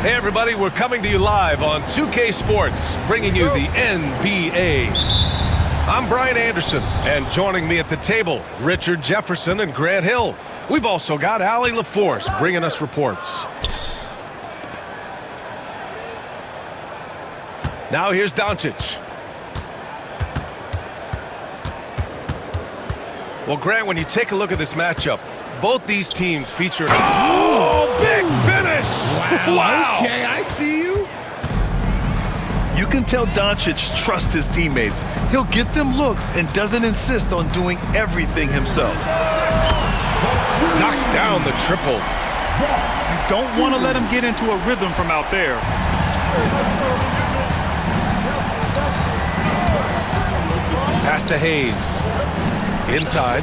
Hey everybody, we're coming to you live on 2K Sports, bringing you the NBA. I'm Brian Anderson, and joining me at the table, Richard Jefferson and Grant Hill. We've also got Allie LaForce bringing us reports. Now here's Doncic. Well, Grant, when you take a look at this matchup, both these teams feature... Oh, big finish! Wow. Okay, I see you. You can tell Doncic trusts his teammates. He'll get them looks and doesn't insist on doing everything himself. Knocks down the triple. You don't want to let him get into a rhythm from out there. Pass to Hayes. Inside.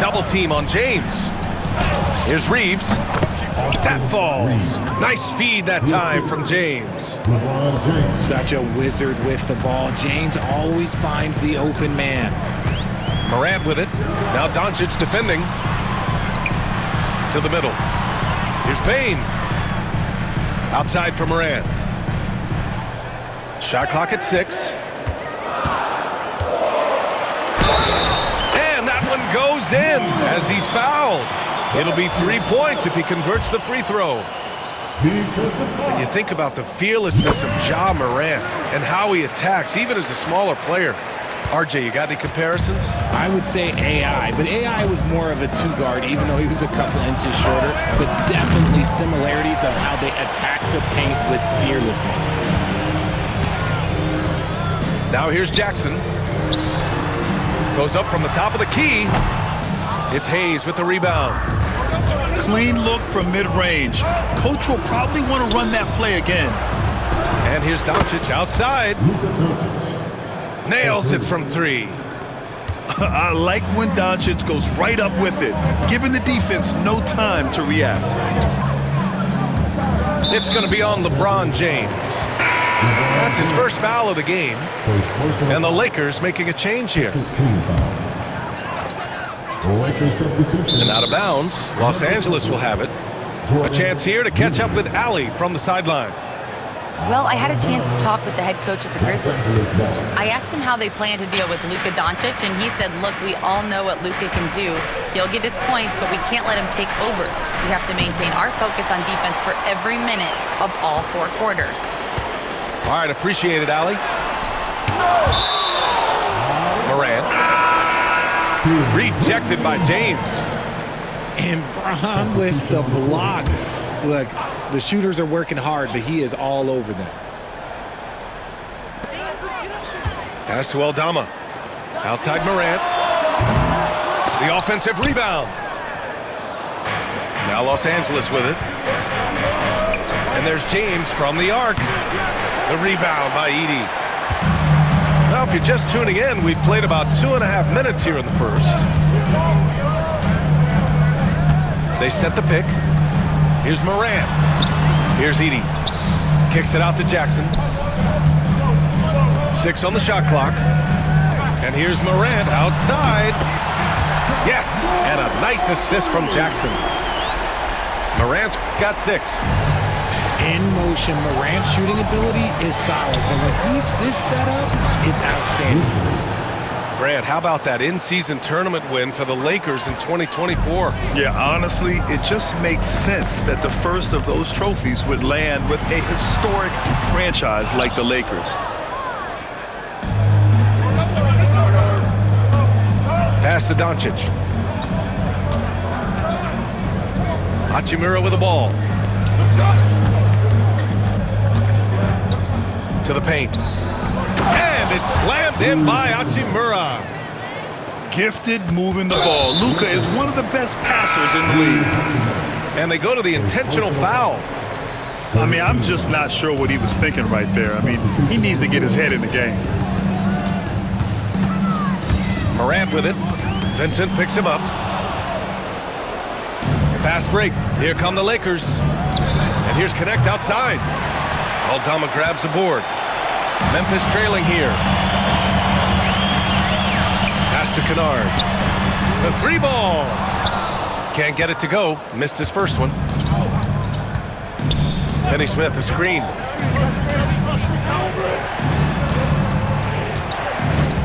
Double team on James. Here's Reeves. That falls. Nice feed that time from James. Such a wizard with the ball. James always finds the open man. Morant with it. Now Doncic defending. To the middle. Here's Payne. Outside for Morant. Shot clock at 6. And that one goes in as he's fouled. It'll be 3 points if he converts the free throw. When you think about the fearlessness of Ja Morant and how he attacks, even as a smaller player. RJ, you got any comparisons? I would say AI, but AI was more of a two-guard, even though he was a couple inches shorter, but definitely similarities of how they attack the paint with fearlessness. Now here's Jackson. Goes up from the top of the key. It's Hayes with the rebound. Clean look from mid-range. Coach will probably want to run that play again. And here's Doncic outside. Nails it from 3. I like when Doncic goes right up with it, giving the defense no time to react. It's going to be on LeBron James. That's his first foul of the game. And the Lakers making a change here. And out of bounds, Los Angeles will have it. A chance here to catch up with Allie from the sideline. Well, I had a chance to talk with the head coach of the Grizzlies. I asked him how they plan to deal with Luka Doncic, and he said, look, we all know what Luka can do. He'll get his points, but we can't let him take over. We have to maintain our focus on defense for every minute of all 4 quarters. All right, appreciate it, Allie. Morant. Rejected by James. And Bron with the block. Look, the shooters are working hard, but he is all over them. Pass to Aldama. Outside Morant. The offensive rebound. Now Los Angeles with it. And there's James from the arc. The rebound by Edey. Now, if you're just tuning in, we've played about 2.5 minutes here in the first. They set the pick. Here's Morant. Here's Edey. Kicks it out to Jackson. 6 on the shot clock. And here's Morant outside. Yes, and a nice assist from Jackson. Morant's got 6. In motion, Morant's shooting ability is solid, and when he's this set up, it's outstanding. Grant, how about that in-season tournament win for the Lakers in 2024? Yeah, honestly, it just makes sense that the first of those trophies would land with a historic franchise like the Lakers. Pass to Doncic. Hachimura with the ball. To the paint. And it's slammed in by Hachimura. Gifted moving the ball. Luka is one of the best passers in the league. And they go to the intentional foul. I mean, I'm just not sure what he was thinking right there. I mean, he needs to get his head in the game. Morant with it. Vincent picks him up. Fast break. Here come the Lakers. And here's Connect outside. Aldama grabs the board. Memphis trailing here. Pass to Kennard. The 3 ball. Can't get it to go. Missed his first one. Finney Smith, a screen.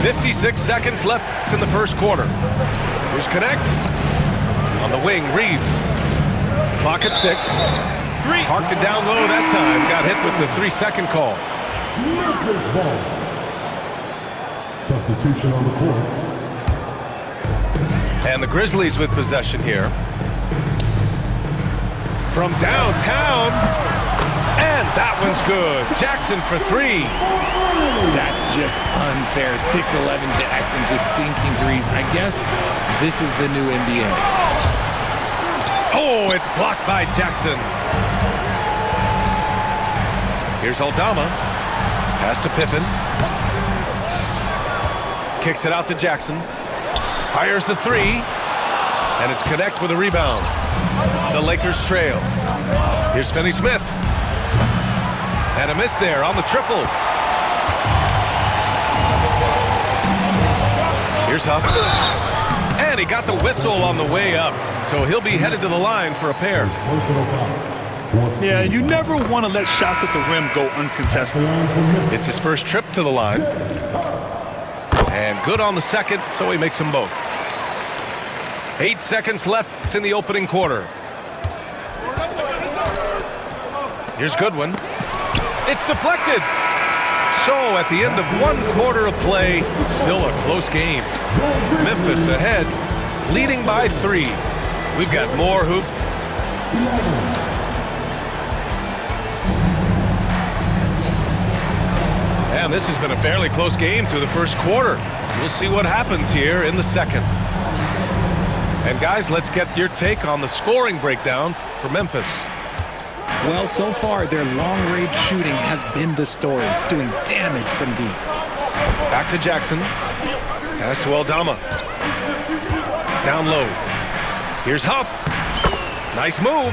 56 seconds left in the first quarter. Here's Connect. On the wing, Reeves. Clock at 6. Parked it down low that time. Got hit with the 3-second call. Substitution on the court. And the Grizzlies with possession here. From downtown. And that one's good. Jackson for 3. That's just unfair. 6'11" Jackson just sinking threes. I guess this is the new NBA. Oh, it's blocked by Jackson. Here's Aldama. Pass to Pippen. Kicks it out to Jackson. Fires the 3. And it's Connect with a rebound. The Lakers trail. Here's Finney Smith. And a miss there on the triple. Here's Huff. And he got the whistle on the way up. So he'll be headed to the line for a pair. Yeah, you never want to let shots at the rim go uncontested. It's his first trip to the line. And good on the second, so he makes them both. 8 seconds left in the opening quarter. Here's Goodwin. It's deflected. So at the end of 1 quarter of play, still a close game. Memphis ahead, leading by 3. We've got more hoop. And this has been a fairly close game through the first quarter. We'll see what happens here in the second. And guys, let's get your take on the scoring breakdown for Memphis. Well, so far, their long-range shooting has been the story, doing damage from deep. Back to Jackson. Pass to Aldama. Down low. Here's Huff. Nice move.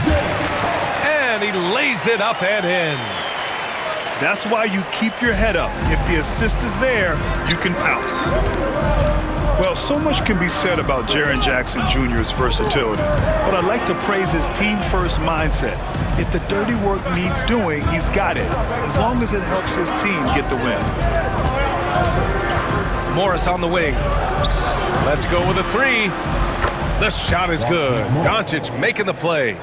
And he lays it up and in. That's why you keep your head up. If the assist is there, you can pounce. Well, so much can be said about Jaren Jackson Jr.'s versatility, but I'd like to praise his team-first mindset. If the dirty work needs doing, he's got it, as long as it helps his team get the win. Morris on the wing. Let's go with a 3. The shot is good. Doncic making the play.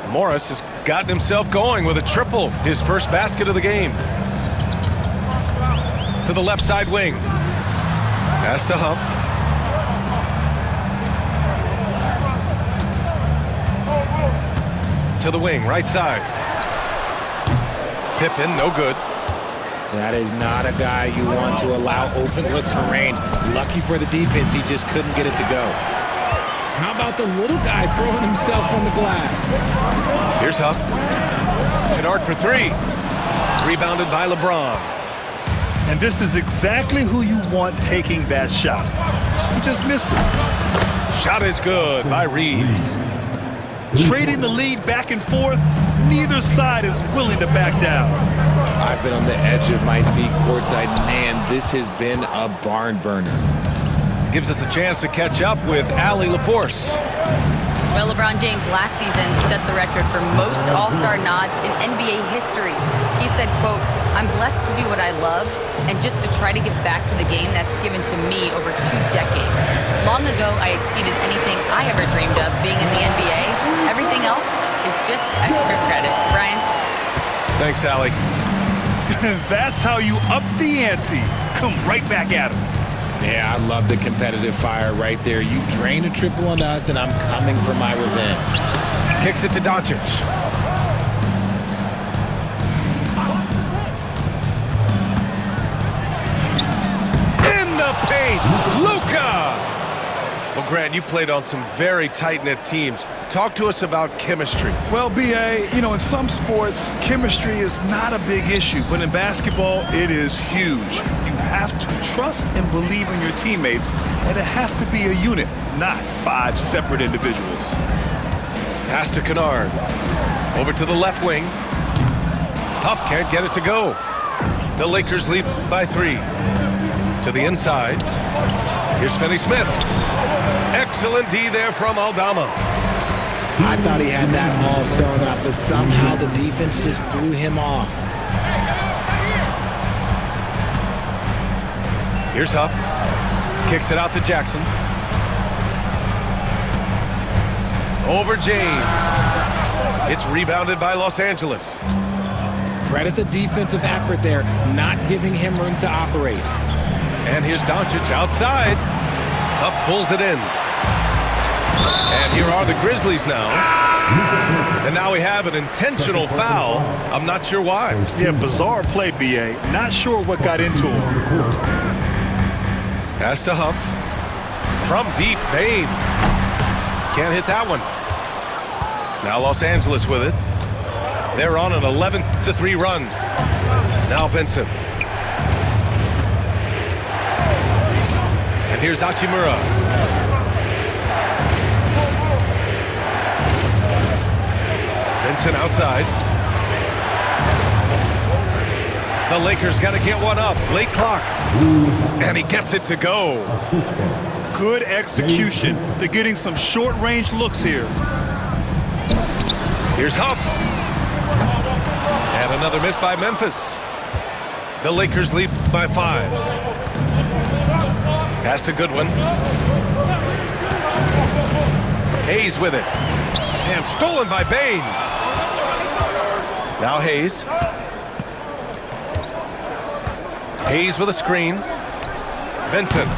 Morris has gotten himself going with a triple, his first basket of the game. To the left side wing. Pass to Huff. To the wing, right side. Pippen, no good. That is not a guy you want to allow open looks for range. Lucky for the defense, he just couldn't get it to go. How about the little guy throwing himself on the glass? Here's Huff. Kennard for 3. Rebounded by LeBron. And this is exactly who you want taking that shot. He just missed it. Shot is good by Reeves. Trading the lead back and forth, neither side is willing to back down. I've been on the edge of my seat courtside. Man, this has been a barn burner. Gives us a chance to catch up with Allie LaForce. Well, LeBron James last season set the record for most All-Star nods in NBA history. He said, quote, "I'm blessed to do what I love and just to try to give back to the game that's given to me over 2 decades. Long ago, I exceeded anything I ever dreamed of being in the NBA. Everything else is just extra credit." Brian? Thanks, Allie. That's how you up the ante. Come right back at him. Yeah, I love the competitive fire right there. You drain a triple on us, and I'm coming for my revenge. Kicks it to Doncic. In the paint, Luka! Well, Grant, you played on some very tight-knit teams. Talk to us about chemistry. Well, B.A., you know, in some sports, chemistry is not a big issue, but in basketball, it is huge. You have to trust and believe in your teammates, and it has to be a unit, not 5 separate individuals. Pass to Kennard. Over to the left wing. Huff can't get it to go. The Lakers lead by 3. To the inside. Here's Finney Smith. Excellent D there from Aldama. I thought he had that all sewn up, but somehow the defense just threw him off. Here's Huff. Kicks it out to Jackson. Over James. It's rebounded by Los Angeles. Credit the defensive effort there, not giving him room to operate. And here's Doncic outside. Huff pulls it in. And here are the Grizzlies now. And now we have an intentional foul. I'm not sure why. Yeah, bizarre play, B.A. Not sure what got into him. Pass to Huff. From deep, Bane. Can't hit that one. Now Los Angeles with it. They're on an 11-3 run. Now Vincent. And here's Hachimura. Vincent outside. The Lakers got to get one up. Late clock. And he gets it to go. Good execution. They're getting some short-range looks here. Here's Huff. And another miss by Memphis. The Lakers lead by 5. Pass to Goodwin. Hayes with it. And stolen by Bane. Now Hayes. Hayes with a screen. Vincent.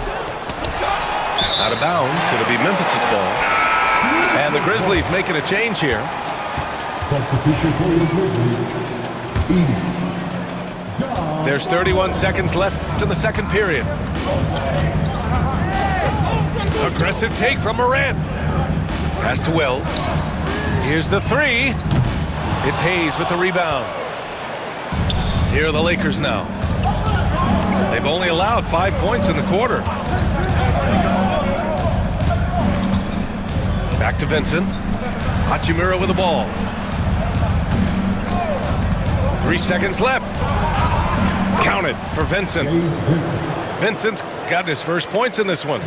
Out of bounds. It'll be Memphis's ball. And the Grizzlies making a change here. Substitution for the Grizzlies. There's 31 seconds left in the second period. Aggressive take from Morant. Pass to Wells. Here's the 3. It's Hayes with the rebound. Here are the Lakers now. They've only allowed 5 points in the quarter. Back to Vincent. Hachimura with the ball. 3 seconds left. Counted for Vincent. Vincent's got his first points in this one.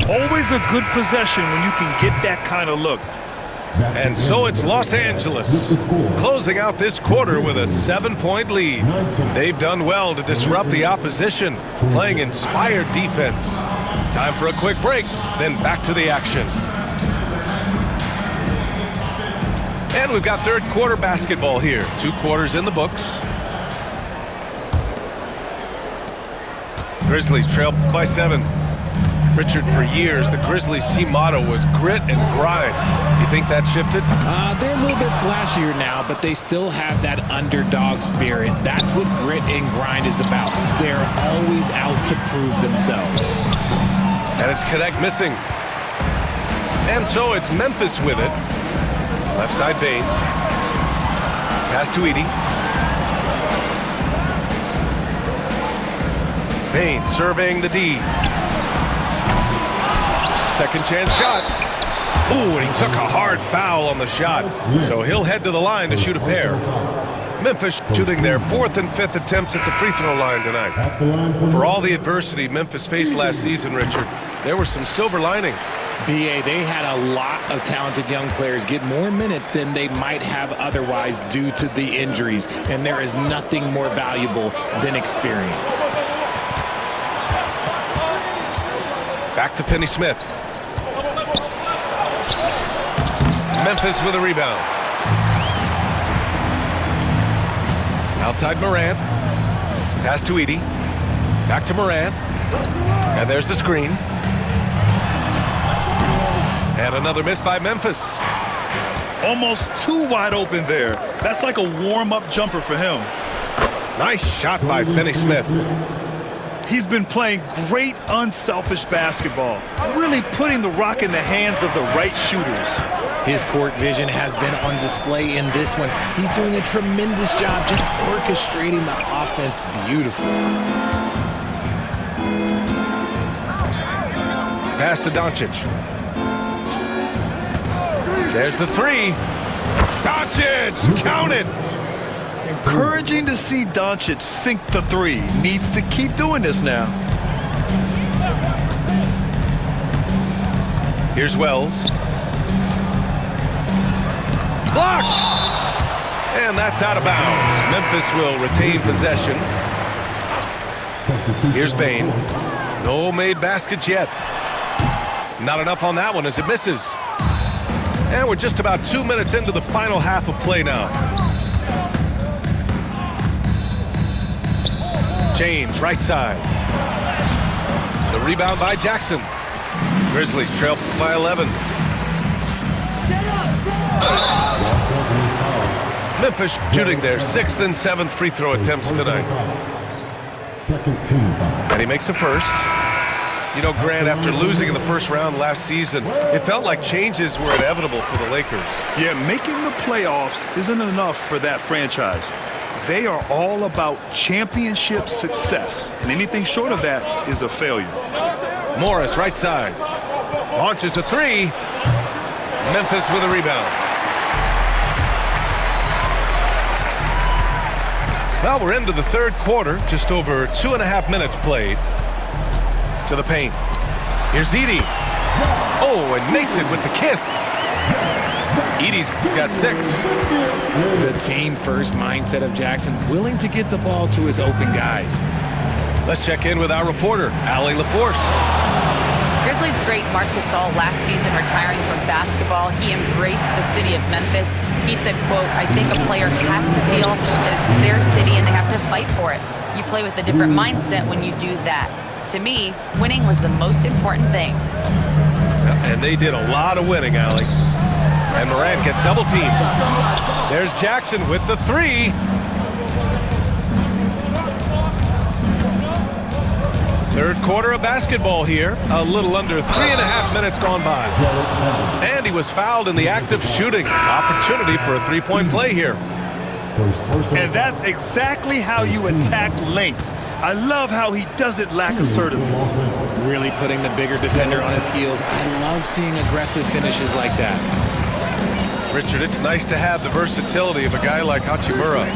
Always a good possession when you can get that kind of look. And so it's Los Angeles closing out this quarter with a 7-point lead. They've done well to disrupt the opposition, playing inspired defense. Time for a quick break, then back to the action. And we've got third quarter basketball here. 2 quarters in the books. Grizzlies trail by 7. Richard, for years, the Grizzlies team motto was grit and grind. You think that shifted? They're a little bit flashier now, but they still have that underdog spirit. That's what grit and grind is about. They're always out to prove themselves. And it's Connect missing. And so it's Memphis with it. Left side Bane. Pass to Edey. Bane surveying the D. Second chance shot. Ooh, and he took a hard foul on the shot. So he'll head to the line to shoot a pair. Memphis shooting their 4th and 5th attempts at the free throw line tonight. For all the adversity Memphis faced last season, Richard, there were some silver linings. B.A., they had a lot of talented young players get more minutes than they might have otherwise due to the injuries, and there is nothing more valuable than experience. Back to Finney-Smith. Memphis with a rebound. Outside Morant. Pass to Edey. Back to Morant. And there's the screen. And another miss by Memphis. Almost too wide open there. That's like a warm-up jumper for him. Nice shot by Finney-Smith. He's been playing great unselfish basketball, really putting the rock in the hands of the right shooters. His court vision has been on display in this one. He's doing a tremendous job just orchestrating the offense beautifully. Pass to Doncic. There's the 3. Doncic, count it. Encouraging to see Doncic sink the 3. Needs to keep doing this now. Here's Wells. blocked. And that's out of bounds. Memphis will retain possession. Here's Bane. No made baskets yet. Not enough on that one as it misses. And we're just about 2 minutes into the final half of play now. James, right side. The rebound by Jackson. Grizzlies trail by 11. Memphis shooting their 6th and 7th free throw attempts tonight. Second team foul. And he makes a first. You know, Grant, after losing in the first round last season, it felt like changes were inevitable for the Lakers. Yeah, making the playoffs isn't enough for that franchise. They are all about championship success, and anything short of that is a failure. Morris, right side. Launches a three. Memphis with a rebound. Well, we're into the third quarter. Just over 2.5 minutes played. To the paint. Here's Edey. Oh, and makes it with the kiss. Edey's got 6. The team-first mindset of Jackson, willing to get the ball to his open guys. Let's check in with our reporter, Allie LaForce. Grizzlies great Marc Gasol last season retiring from basketball. He embraced the city of Memphis. He said, quote, "I think a player has to feel that it's their city and they have to fight for it. You play with a different mindset when you do that. To me, winning was the most important thing." And they did a lot of winning, Allie. And Morant gets double teamed. There's Jackson with the 3. Third quarter of basketball here. A little under 3.5 minutes gone by. And he was fouled in the act of shooting. Opportunity for a 3-point play here. And that's exactly how you attack length. I love how he doesn't lack assertiveness. Really putting the bigger defender on his heels. I love seeing aggressive finishes like that. Richard, it's nice to have the versatility of a guy like Hachimura,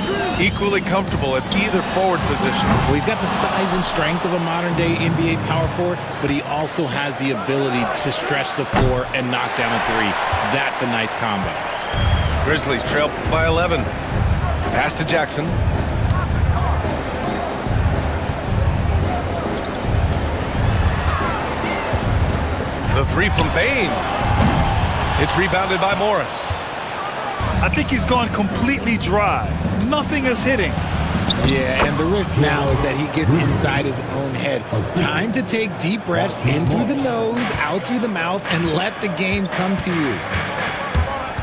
equally comfortable at either forward position. Well, he's got the size and strength of a modern-day NBA power forward, but he also has the ability to stretch the floor and knock down a 3. That's a nice combo. Grizzlies trail by 11. Pass to Jackson. The 3 from Bane. It's rebounded by Morris. I think he's gone completely dry. Nothing is hitting. Yeah, and the risk now is that he gets inside his own head. Time to take deep breaths in through the nose, out through the mouth, and let the game come to you.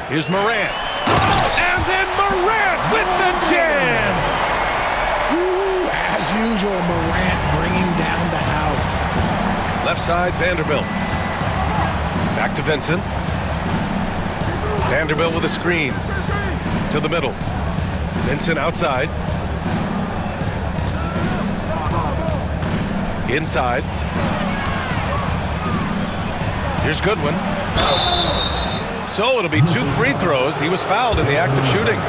Here's Morant. And then Morant with the jam! Ooh, as usual, Morant bringing down the house. Left side, Vanderbilt. Back to Vincent. Vanderbilt with a screen. To the middle. Vincent outside. Inside. Here's Goodwin. So it'll be 2 free throws. He was fouled in the act of shooting.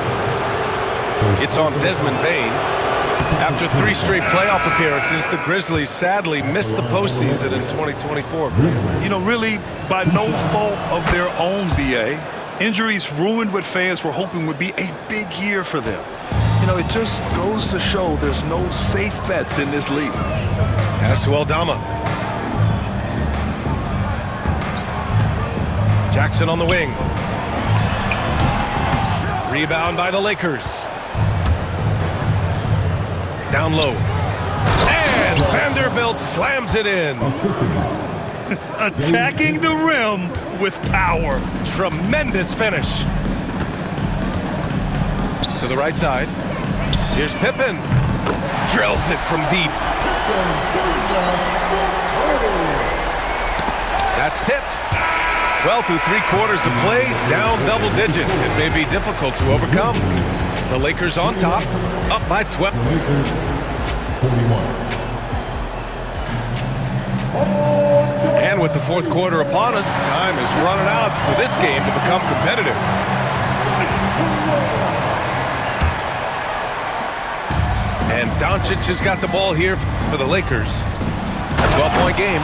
It's on Desmond Bane. After 3 straight playoff appearances, the Grizzlies sadly missed the postseason in 2024. You know, really, by no fault of their own, BA. Injuries ruined what fans were hoping would be a big year for them. You know, it just goes to show there's no safe bets in this league. Pass to Aldama. Jackson on the wing. Rebound by the Lakers. Down low. And Vanderbilt slams it in. Attacking the rim with power. Tremendous finish. To the right side. Here's Pippen. Drills it from deep. That's tipped. Well, through 3 quarters of play, down double digits. It may be difficult to overcome. The Lakers on top, up by 12. 41. And with the 4th quarter upon us, time is running out for this game to become competitive. And Doncic has got the ball here for the Lakers. A 12-point game.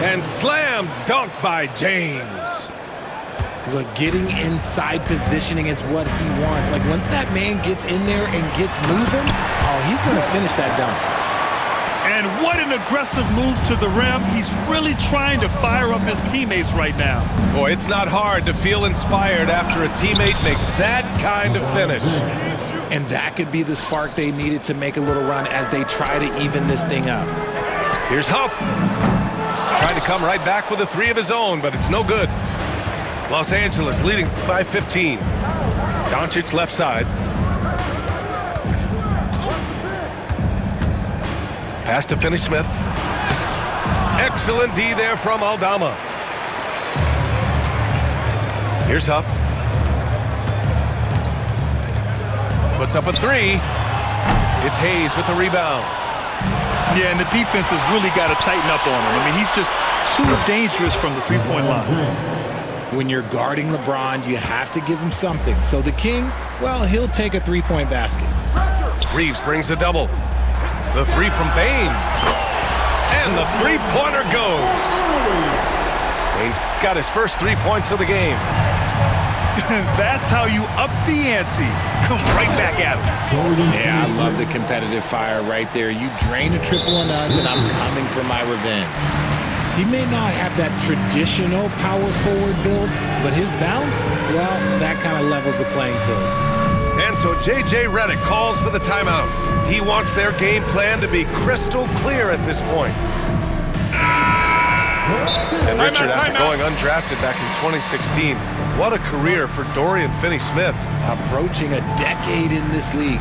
And slam dunk by James. Like getting inside positioning is what he wants. Like once that man gets in there and gets moving, oh, he's going to finish that dunk. And what an aggressive move to the rim. He's really trying to fire up his teammates right now. Boy, it's not hard to feel inspired after a teammate makes that kind of finish. And that could be the spark they needed to make a little run as they try to even this thing up. Here's Huff. Trying to come right back with a three of his own, but it's no good. Los Angeles leading by 15. Doncic left side. Pass to Finney-Smith. Excellent D there from Aldama. Here's Huff. Puts up a three. It's Hayes with the rebound. Yeah, and the defense has really got to tighten up on him. I mean, he's just too dangerous from the three-point line. When you're guarding LeBron, you have to give him something. So the King, well, he'll take a three-point basket. Reeves brings a double. The three from Bane. And the three-pointer goes. Bane's got his first 3 points of the game. That's how you up the ante. Come right back at him. Yeah, I love the competitive fire right there. You drain a triple on us, and I'm coming for my revenge. He may not have that traditional power forward build, but his bounce, well, that kind of levels the playing field. And so J.J. Redick calls for the timeout. He wants their game plan to be crystal clear at this point. And Richard, after going undrafted back in 2016, what a career for Dorian Finney-Smith. Approaching a decade in this league.